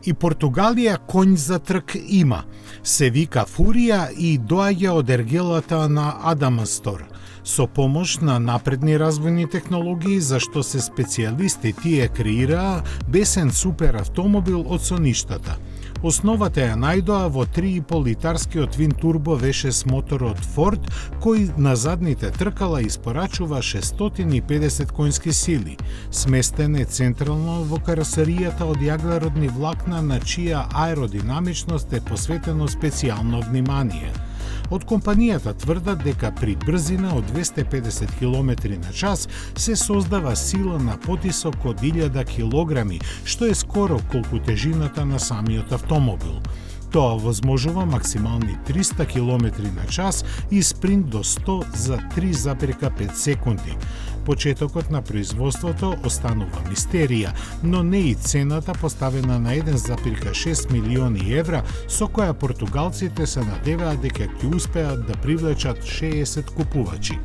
И Португалија конј за трк има. Се вика Фурија и доаѓа од ергелата на Адамастор. Со помош на напредни развојни технологии, за што се специјалисти тие креираа бесен супер автомобил од соништата. Основата ја најдоа во 3,5 литарскиот твин турбо V6 моторот Ford, кој на задните тркала испорачува 650 конски сили. Сместен е централно во каросеријата од јаглеродни влакна, на чија аеродинамичност е посветено специјално внимание. Од компанијата тврдат дека при брзина од 250 км на час се создава сила на потисок од 1000 килограми, што е скоро колку тежината на самиот автомобил. Тоа возможува максимални 300 км на час и спринт до 100 за 3,5 секунди. Почетокот на производството останува мистерија, но не и цената поставена на 1,6 милиони евра, со која португалците се надеваат дека ќе успеат да привлечат 60 купувачи.